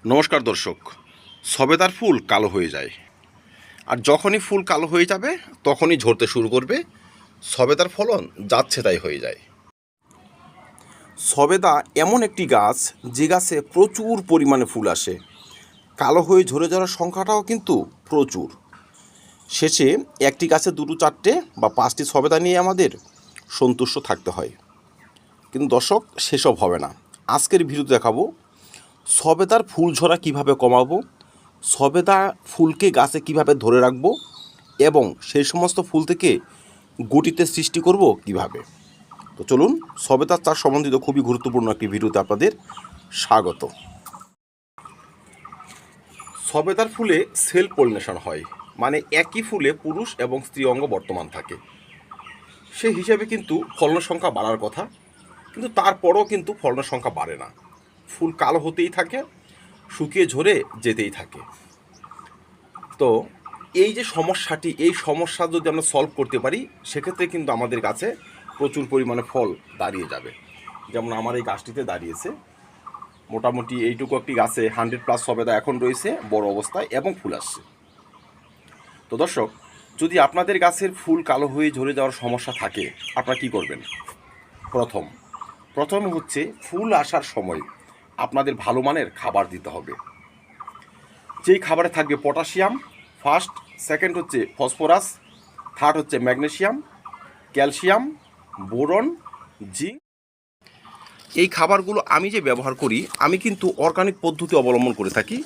নমস্কার দর্শক। সবেদার ফুল কালো হয়ে যায়, আর যখনই ফুল কালো হয়ে যাবে তখনই ঝরতে শুরু করবে। সবেদার ফলন যাচ্ছে তাই হয়ে যায়। সবেদা এমন একটি গাছ যে গাছে প্রচুর পরিমাণে ফুল আসে, কালো হয়ে ঝরে যাওয়ার সংখ্যাটাও কিন্তু প্রচুর। শেষে একটি গাছে দুটো চারটে বা পাঁচটি সবেদা নিয়ে আমাদের সন্তুষ্ট থাকতে হয়। কিন্তু দর্শক, সেসব হবে না। আজকের ভিডিওতে দেখাবো সবেদার ফুল ঝরা কীভাবে কমাবো, সবেদা ফুলকে গাছে কিভাবে ধরে রাখবো, এবং সেই সমস্ত ফুল থেকে গুটিতে সৃষ্টি করব কিভাবে। তো চলুন, সবেদার চাষ সম্বন্ধিত খুবই গুরুত্বপূর্ণ একটি ভিডিওতে আপনাদের স্বাগত। সবেদার ফুলে সেলফ পলিনেশন হয়, মানে একই ফুলে পুরুষ এবং স্ত্রী অঙ্গ বর্তমান থাকে। সেই হিসাবে কিন্তু ফলনের সংখ্যা বাড়ার কথা, কিন্তু তারপরও কিন্তু ফলনের সংখ্যা বাড়ে না। ফুল কালো হতেই থাকে, শুকিয়ে ঝরে যেতেই থাকে। তো এই যে সমস্যাটি, এই সমস্যা যদি আমরা সলভ করতে পারি, সেক্ষেত্রে কিন্তু আমাদের গাছে প্রচুর পরিমাণে ফল দাঁড়িয়ে যাবে। যেমন আমার এই গাছটিতে দাঁড়িয়েছে, মোটামুটি এইটুকু একটি গাছে 100+ সবেদা এখন রয়েছে বড় অবস্থায় এবং ফুল আসছে। তো দর্শক, যদি আপনাদের গাছের ফুল কালো হয়ে ঝরে যাওয়ার সমস্যা থাকে, আপনারা কী করবেন? প্রথম হচ্ছে ফুল আসার সময় আপনাদের ভালো মানের খাবার দিতে হবে। যেই খাবারে থাকবে পটাশিয়াম ফার্স্ট, সেকেন্ড হচ্ছে ফসফরাস, থার্ড হচ্ছে ম্যাগনেসিয়াম, ক্যালসিয়াম, বোরন, জিঙ্ক। এই খাবারগুলো আমি যে ব্যবহার করি, আমি কিন্তু অর্গানিক পদ্ধতি অবলম্বন করে থাকি,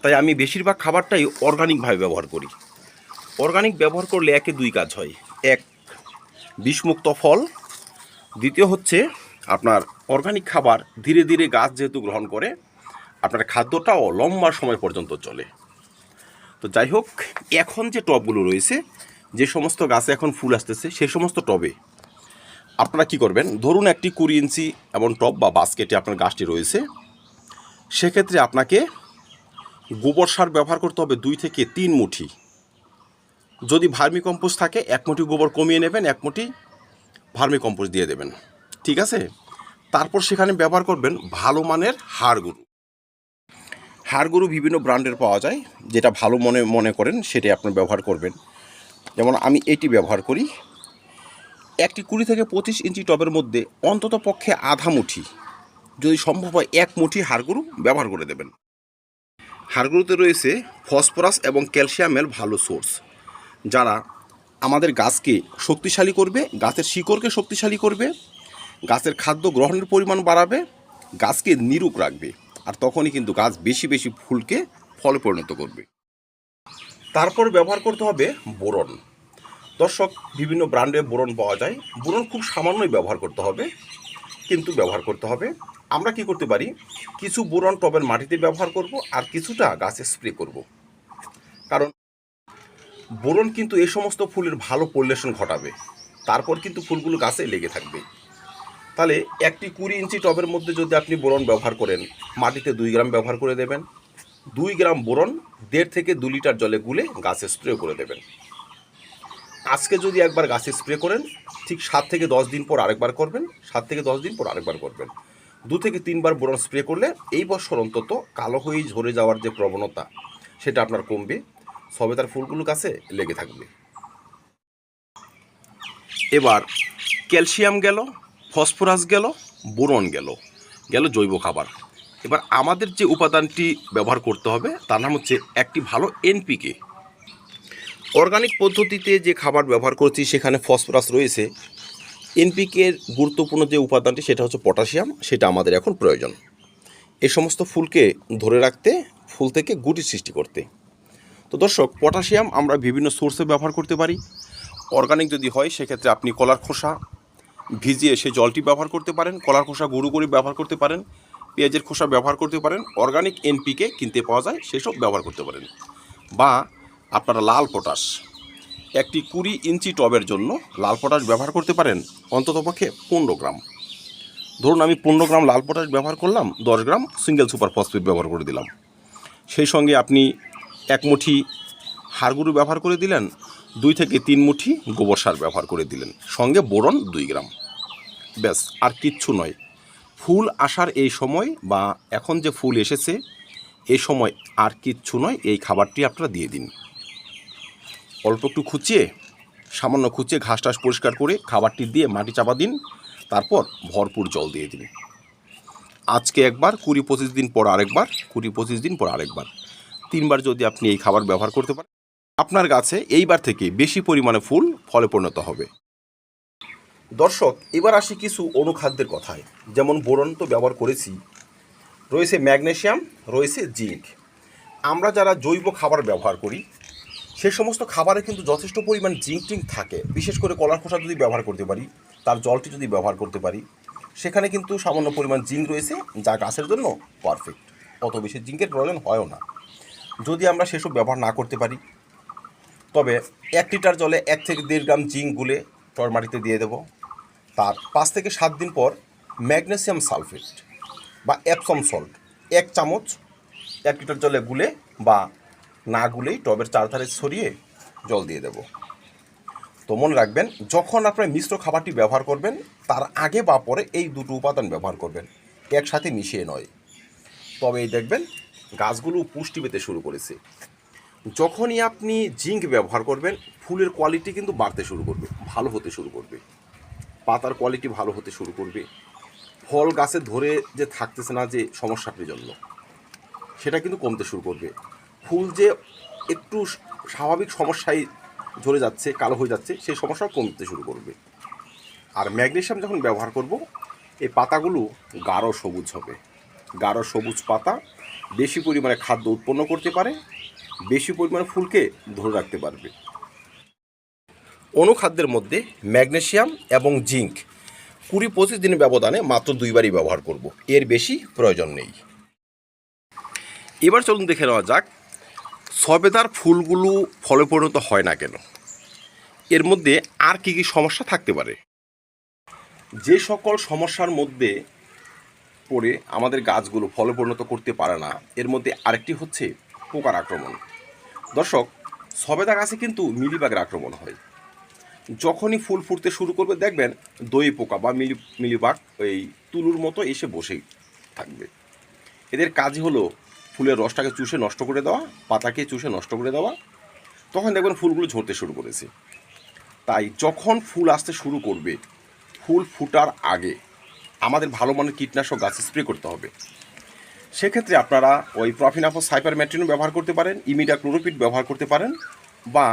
তাই আমি বেশিরভাগ খাবারটাই অর্গানিকভাবে ব্যবহার করি। অর্গানিক ব্যবহার করলে একে দুই কাজ হয়: এক, বিষমুক্ত ফল; দ্বিতীয় হচ্ছে আপনার অর্গানিক খাবার ধীরে ধীরে গাছ যেহেতু গ্রহণ করে, আপনার খাদ্যটাও লম্বা সময় পর্যন্ত চলে। তো যাই হোক, এখন যে টবগুলো রয়েছে, যে সমস্ত গাছে এখন ফুল আসতেছে, সেই সমস্ত টবে আপনারা কি করবেন? ধরুন একটি 20 ইঞ্চি এমন টব বা বাস্কেটে আপনার গাছটি রয়েছে। সেক্ষেত্রে আপনাকে গোবর সার ব্যবহার করতে হবে 2 থেকে 3 মুঠি। যদি ভার্মি কম্পোস্ট থাকে 1 মুঠি গোবর কমিয়ে নেবেন, 1 মুঠি ভার্মি কম্পোস্ট দিয়ে দেবেন, ঠিক আছে? তারপর সেখানে ব্যবহার করবেন ভালো মানের হাড় গরু। হাড় গরু বিভিন্ন ব্র্যান্ডের পাওয়া যায়, যেটা ভালো মনে করেন সেটাই আপনি ব্যবহার করবেন। যেমন আমি এটি ব্যবহার করি। একটি 20 থেকে 25 ইঞ্চি টবের মধ্যে অন্তত পক্ষে আধা মুঠি, যদি সম্ভব হয় 1 মুঠি হাড় গরু ব্যবহার করে দেবেন। হাড় গরুতে রয়েছে ফসফরাস এবং ক্যালসিয়ামের ভালো সোর্স, যারা আমাদের গাছকে শক্তিশালী করবে, গাছের শিকড়কে শক্তিশালী করবে, গাছের খাদ্য গ্রহণের পরিমাণ বাড়াবে, গাছকে নিরুক রাখবে, আর তখনই কিন্তু গাছ বেশি বেশি ফুলকে ফলে পরিণত করবে। তারপর ব্যবহার করতে হবে বোরন। দর্শক, বিভিন্ন ব্র্যান্ডের বোরন পাওয়া যায়। বোরন খুব সামান্যই ব্যবহার করতে হবে, কিন্তু ব্যবহার করতে হবে। আমরা কি করতে পারি? কিছু বোরন টবের মাটিতে ব্যবহার করব, আর কিছুটা গাছে স্প্রে করব। কারণ বোরন কিন্তু এই সমস্ত ফুলের ভালো পলিনেশন ঘটাবে, তারপর কিন্তু ফুলগুলো গাছে লেগে থাকবে। তাহলে একটি 20 ইঞ্চি টবের মধ্যে যদি আপনি বোরন ব্যবহার করেন, মাটিতে 2 গ্রাম ব্যবহার করে দেবেন। 2 গ্রাম বোরন 1.5 থেকে 2 লিটার জলে গুলে গাছে স্প্রে করে দেবেন। আজকে যদি একবার গাছে স্প্রে করেন, ঠিক 7 থেকে 10 দিন পর আরেকবার করবেন, 7 থেকে 10 দিন পর আরেকবার করবেন। 2 থেকে 3 বার বোরন স্প্রে করলে এই বছর অন্তত কালো হয়ে ঝরে যাওয়ার যে প্রবণতা, সেটা আপনার কমবে। সবেদার ফুলগুলো গাছে লেগে থাকবে। এবার ক্যালসিয়াম গেল, ফসফরাস গেল, বোরন গেল, জৈব খাবার। এবার আমাদের যে উপাদানটি ব্যবহার করতে হবে তার নাম হচ্ছে একটি ভালো এনপিকে। অর্গানিক পদ্ধতিতে যে খাবার ব্যবহার করছি সেখানে ফসফরাস রয়েছে। এনপিকের গুরুত্বপূর্ণ যে উপাদানটি সেটা হচ্ছে পটাশিয়াম, সেটা আমাদের এখন প্রয়োজন এই সমস্ত ফুলকে ধরে রাখতে, ফুল থেকে গুটি সৃষ্টি করতে। তো দর্শক, পটাশিয়াম আমরা বিভিন্ন সোর্সে ব্যবহার করতে পারি। অর্গানিক যদি হয় সেক্ষেত্রে আপনি কলার খোসা ভিজিয়ে সেই জলটি ব্যবহার করতে পারেন, কলার খোসা গুঁড়ো করে ব্যবহার করতে পারেন, পেঁয়াজের খোসা ব্যবহার করতে পারেন। অর্গানিক এনপিকে কিনতে পাওয়া যায়, সেসব ব্যবহার করতে পারেন। বা আপনারা লাল পটাশ, একটি 20 ইঞ্চি টবের জন্য লাল পটাশ ব্যবহার করতে পারেন অন্ততপক্ষে 15 গ্রাম। ধরুন আমি 15 গ্রাম লাল পটাশ ব্যবহার করলাম, 10 গ্রাম সিঙ্গেল সুপার ফসফেট ব্যবহার করে দিলাম। সেই সঙ্গে আপনি 1 মুঠি হাড় গরু ব্যবহার করে দিলেন, 2 থেকে 3 মুঠি গোবর সার ব্যবহার করে দিলেন, সঙ্গে বোরন 2 গ্রাম। ব্যাস, আর কিচ্ছু নয়। ফুল আসার এই সময় বা এখন যে ফুল এসেছে, এই সময় আর কিচ্ছু নয়, এই খাবারটি আপনারা দিয়ে দিন। অল্প একটু খুঁচিয়ে, সামান্য খুঁচিয়ে ঘাস টাস পরিষ্কার করে খাবারটি দিয়ে মাটি চাপা দিন, তারপর ভরপুর জল দিয়ে দিন। আজকে একবার, 20-25 দিন পর আরেকবার, 20-25 দিন পর আরেকবার, 3বার যদি আপনি এই খাবার ব্যবহার করতে পারেন, আপনার গাছে এইবার থেকে বেশি পরিমাণে ফুল ফলে পরিণত হবে। দর্শক, এবার আসি কিছু অনুখাদ্যের কথায়। যেমন বোরন তো ব্যবহার করেছি, রয়েছে ম্যাগনেসিয়াম, রয়েছে জিঙ্ক। আমরা যারা জৈব খাবার ব্যবহার করি সে সমস্ত খাবারে কিন্তু যথেষ্ট পরিমাণ জিঙ্ক টিঙ্ক থাকে। বিশেষ করে কলার খোসা যদি ব্যবহার করতে পারি, তার জলটি যদি ব্যবহার করতে পারি, সেখানে কিন্তু সামান্য পরিমাণ জিঙ্ক রয়েছে, যা গাছের জন্য পারফেক্ট। অত বেশি জিঙ্কের প্রয়োজন হয়ও না যদি আমরা সেসব ব্যবহার না করতে পারি। তবে 1 লিটার জলে 1 থেকে 1.5 গ্রাম জিঙ্ক গুলে টর মাটিতে দিয়ে দেবো। তার 5 থেকে 7 দিন পর ম্যাগনেসিয়াম সালফেট বা এপসম সল্ট 1 চামচ 1 লিটার জলে গুলে বা না গুলেই টবের চারধারে ছড়িয়ে জল দিয়ে দেব। তো মনে রাখবেন, যখন আপনার মিশ্র খাবারটি ব্যবহার করবেন তার আগে বা পরে এই দুটো উপাদান ব্যবহার করবেন, একসাথে মিশিয়ে নয়। তবেই দেখবেন গাছগুলো পুষ্টি পেতে শুরু করেছে। যখনই আপনি জিঙ্ক ব্যবহার করবেন, ফুলের কোয়ালিটি কিন্তু বাড়তে শুরু করবে, ভালো হতে শুরু করবে, পাতার কোয়ালিটি ভালো হতে শুরু করবে, ফল গাছে ধরে যে থাকতেছে না যে সমস্যাটির জন্য, সেটা কিন্তু কমতে শুরু করবে। ফুল যে একটু স্বাভাবিক সমস্যায় ঝরে যাচ্ছে, কালো হয়ে যাচ্ছে, সেই সমস্যাও কমতে শুরু করবে। আর ম্যাগনেসিয়াম যখন ব্যবহার করব, এই পাতাগুলো গাঢ় সবুজ হবে। গাঢ় সবুজ পাতা বেশি পরিমাণে খাদ্য উৎপন্ন করতে পারে, বেশি পরিমাণে ফুলকে ধরে রাখতে পারবে। অনুখাদ্যের মধ্যে ম্যাগনেসিয়াম এবং জিঙ্ক 20-25 দিনের ব্যবধানে মাত্র 2বারই ব্যবহার করব, এর বেশি প্রয়োজন নেই। এবার চলুন দেখে নেওয়া যাক সবেদার ফুলগুলো ফলে পরিণত হয় না কেন, এর মধ্যে আর কি কি সমস্যা থাকতে পারে। যে সকল সমস্যার মধ্যে পড়ে আমাদের গাছগুলো ফলে পরিণত করতে পারে না, এর মধ্যে আরেকটি হচ্ছে পোকার আক্রমণ। দর্শক, সবেদা গাছে কিন্তু মিলিবাগের আক্রমণ হয়। যখনই ফুল ফুটতে শুরু করবে দেখবেন দই পোকা বা মিলিবাগ এই তুলুর মতো এসে বসেই থাকবে। এদের কাজই হলো ফুলের রসটাকে চুষে নষ্ট করে দেওয়া, পাতাকে চুষে নষ্ট করে দেওয়া। তখন দেখবেন ফুলগুলো ঝরতে শুরু করেছে। তাই যখন ফুল আসতে শুরু করবে, ফুল ফুটার আগে আমাদের ভালো মানের কীটনাশক গাছে স্প্রে করতে হবে। সেক্ষেত্রে আপনারা ওই প্রফিনাফস সাইপারমেট্রিনও ব্যবহার করতে পারেন, ইমিডাক্লোরোপিড ব্যবহার করতে পারেন, বা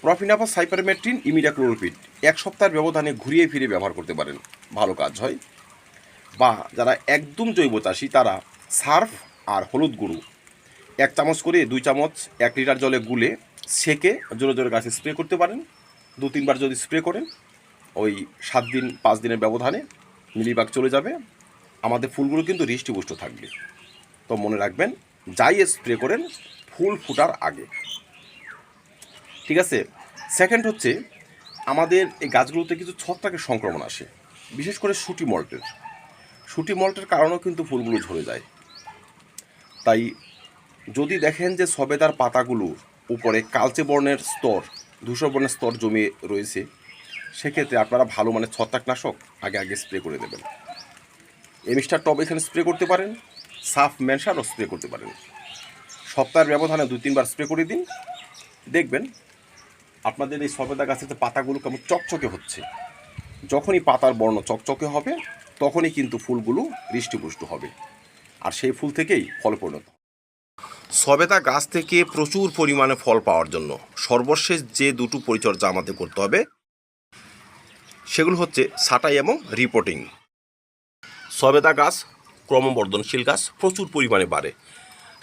প্রফিনাফস সাইপারমেট্রিন, ইমিডাক্লোরোপিড 1 সপ্তাহের ব্যবধানে ঘুরিয়ে ফিরে ব্যবহার করতে পারেন, ভালো কাজ হয়। বা যারা একদম জৈব চাষি তারা সার্ফ আর হলুদ গুঁড়ো 1 চামচ করে 2 চামচ 1 লিটার জলে গুলে সেকে জোরে জোরে গাছে স্প্রে করতে পারেন। 2-3বার যদি স্প্রে করেন, ওই 7 দিন 5 দিনের ব্যবধানে মিলিবাগ চলে যাবে। আমাদের ফুলগুলো কিন্তু হৃষ্টপুষ্ট থাকবে। তো মনে রাখবেন, যাই স্প্রে করেন ফুল ফুটার আগে, ঠিক আছে। সেকেন্ড হচ্ছে, আমাদের এই গাছগুলোতে কিছু ছত্রাকের সংক্রমণ আসে, বিশেষ করে শুটি মল্টের কারণেও কিন্তু ফুলগুলো ঝরে যায়। তাই যদি দেখেন যে সবেদার পাতাগুলোর উপরে কালচে বর্ণের স্তর, ধূসর বর্ণের স্তর জমে রয়েছে, সেক্ষেত্রে আপনারা ভালো মানের ছত্রাকনাশক আগে স্প্রে করে দেবেন। এমিস্টার টপ এখানে স্প্রে করতে পারেন, সাফ মেনসারও স্প্রে করতে পারেন। সপ্তাহের ব্যবধানে 2-3বার স্প্রে করে দিন, দেখবেন আপনাদের এই সবেদা গাছের যে পাতাগুলো কেমন চকচকে হচ্ছে। যখনই পাতার বর্ণ চকচকে হবে তখনই কিন্তু ফুলগুলো হৃষ্টপুষ্ট হবে, আর সেই ফুল থেকেই ফল পরিণত। সবেদা গাছ থেকে প্রচুর পরিমাণে ফল পাওয়ার জন্য সর্বশেষ যে দুটো পরিচর্যা আমাদের করতে হবে সেগুলো হচ্ছে ছাঁটাই এবং রিপোর্টিং। সবেদা গাছ ক্রমবর্ধনশীল গাছ, প্রচুর পরিমাণে বাড়ে,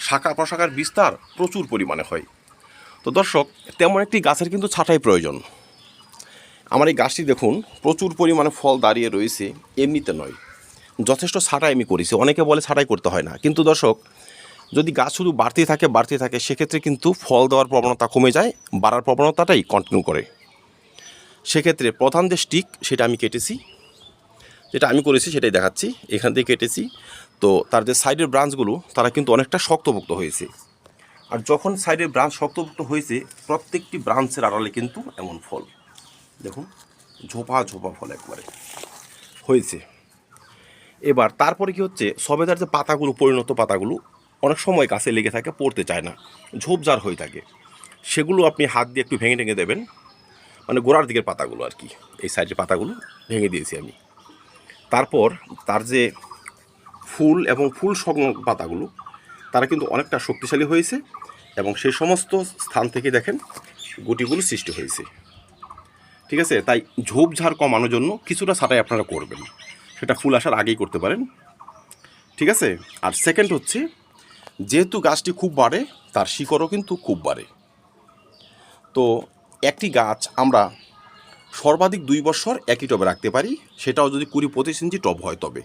শাখা প্রশাখার বিস্তার প্রচুর পরিমাণে হয়। তো দর্শক, তেমন একটি গাছের কিন্তু ছাঁটাই প্রয়োজন। আমার এই গাছটি দেখুন প্রচুর পরিমাণে ফল দাঁড়িয়ে রয়েছে, এমনিতে নয়, যথেষ্ট ছাঁটাই আমি করেছি। অনেকে বলে ছাঁটাই করতে হয় না, কিন্তু দর্শক, যদি গাছ শুধু বাড়তে থাকে সেক্ষেত্রে কিন্তু ফল দেওয়ার প্রবণতা কমে যায়, বাড়ার প্রবণতাটাই কন্টিনিউ করে। সেক্ষেত্রে প্রধান যে স্টিক সেটা আমি কেটেছি, যেটা আমি করেছি সেটাই দেখাচ্ছি, এখান থেকে কেটেছি। তো তার যে সাইডের ব্রাঞ্চগুলো তারা কিন্তু অনেকটা শক্তপোক্ত হয়েছে। আর যখন সাইডের ব্রাঞ্চ শক্তপোক্ত হয়েছে, প্রত্যেকটি ব্রাঞ্চের আড়ালে কিন্তু এমন ফল দেখুন, ঝোপা ফল একবারে হয়েছে। এবার তারপরে কি হচ্ছে, সবেদার যে পাতাগুলো, পরিণত পাতাগুলো অনেক সময় গাছে লেগে থাকে, পড়তে চায় না, ঝোপঝাড় হয়ে থাকে। সেগুলো আপনি হাত দিয়ে একটু ভেঙে ভেঙে দেবেন, মানে গোড়ার দিকের পাতাগুলো আর কি, এই সাইডের পাতাগুলো ভেঙে দিয়েছি আমি। তারপর তার যে ফুল এবং ফুল সংলগ্ন পাতাগুলো, তারা কিন্তু অনেকটা শক্তিশালী হয়েছে এবং সেই সমস্ত স্থান থেকে দেখেন গুটিগুলো সৃষ্টি হয়েছে। ঠিক আছে, তাই ঝোপঝাড় কমানোর জন্য কিছুটা ছাঁটাই আপনারা করবেন, সেটা ফুল আসার আগেই করতে পারেন। ঠিক আছে। আর সেকেন্ড হচ্ছে, যেহেতু গাছটি খুব বাড়ে, তার শিকড়ও কিন্তু খুব বাড়ে। তো একটি গাছ আমরা সর্বাধিক 2 বছর একই টবে রাখতে পারি, সেটাও যদি 20-25 ইঞ্চি টব হয় তবে,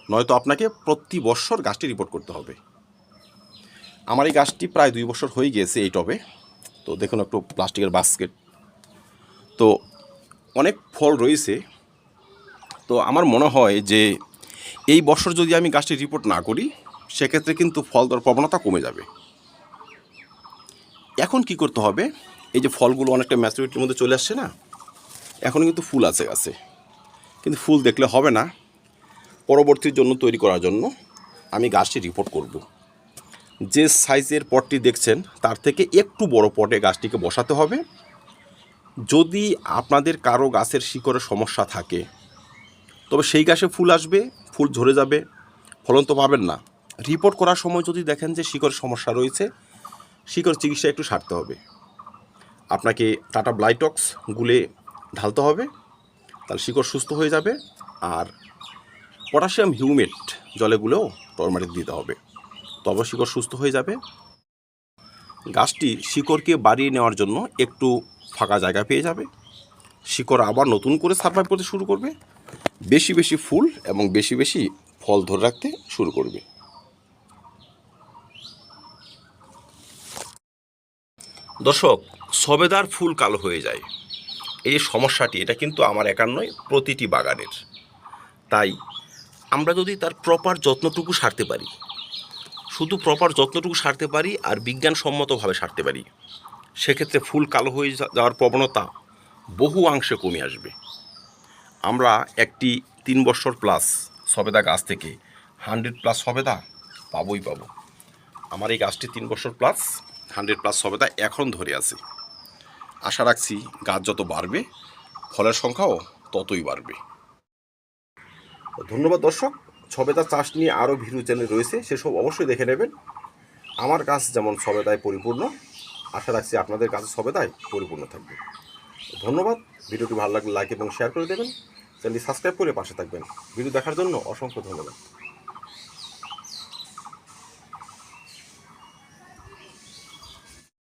নয়তো আপনাকে প্রতি বছর গাছটি রিপোর্ট করতে হবে। আমার এই গাছটি প্রায় 2 বছর হয়ে গিয়েছে এই টবে। তো দেখুন একটু প্লাস্টিকের বাস্কেট, তো অনেক ফল রয়েছে। তো আমার মনে হয় যে এই বছর যদি আমি গাছটি রিপোর্ট না করি, সেক্ষেত্রে কিন্তু ফল দেওয়ার প্রবণতা কমে যাবে। এখন কি করতে হবে, এই যে ফলগুলো অনেকটা ম্যাচুরিটির মধ্যে চলে আসছে না, এখন কিন্তু ফুল আছে গাছে, কিন্তু ফুল দেখলে হবে না। পরবর্তীর জন্য তৈরি করার জন্য আমি গাছটি রিপোর্ট করব। যে সাইজের পটটি দেখছেন তার থেকে একটু বড় পটে গাছটিকে বসাতে হবে। যদি আপনাদের কারো গাছের শিকড়ের সমস্যা থাকে, তবে সেই গাছে ফুল আসবে, ফুল ঝরে যাবে, ফলন তো পাবেন না। রিপোর্ট করার সময় যদি দেখেন যে শিকড়ের সমস্যা রয়েছে, শিকড় চিকিৎসা একটু সারতে হবে। আপনাকে টাটা ব্লাইটক্স গুলে ঢালতে হবে, তাহলে শিকড় সুস্থ হয়ে যাবে। আর পটাশিয়াম হিউমেট জলে গুলেও টর্মারিক দিতে হবে, তবে শিকড় সুস্থ হয়ে যাবে। গাছটি শিকড়কে বাড়িয়ে নেওয়ার জন্য একটু ফাঁকা জায়গা পেয়ে যাবে, শিকড় আবার নতুন করে সার্ভাইভ করতে শুরু করবে, বেশি বেশি ফুল এবং বেশি বেশি ফল ধরে রাখতে শুরু করবে। দর্শক, সবেদার ফুল কালো হয়ে যায়, এই সমস্যাটি এটা কিন্তু আমার একার নয়, প্রতিটি বাগানের। তাই আমরা যদি তার প্রপার যত্নটুকু সারতে পারি, শুধু প্রপার যত্নটুকু সারতে পারি আর বিজ্ঞানসম্মতভাবে সারতে পারি, সেক্ষেত্রে ফুল কালো হয়ে যাওয়ার প্রবণতা বহু অংশে কমে আসবে। আমরা একটি 3 বছর প্লাস সবেদা গাছ থেকে 100+ সবেদা পাবোই পাবো। আমার এই গাছটি 3 বছর প্লাস 100+ সবেদা এখন ধরে আছে। আশা রাখছি গাছ যত বাড়বে, ফলের সংখ্যাও ততই বাড়বে। ধন্যবাদ দর্শক। সবেদা চাষ নিয়ে আরও ভিডিও চ্যানেল রয়েছে, সেসব অবশ্যই দেখে নেবেন। আমার গাছ যেমন সবেদায় পরিপূর্ণ, আশা রাখছি আপনাদের গাছ সবেদায় পরিপূর্ণ থাকবে। ধন্যবাদ। ভিডিওটি ভালো লাগলে লাইক এবং শেয়ার করে দেবেন, চ্যানেলটি সাবস্ক্রাইব করে পাশে থাকবেন। ভিডিও দেখার জন্য অসংখ্য ধন্যবাদ।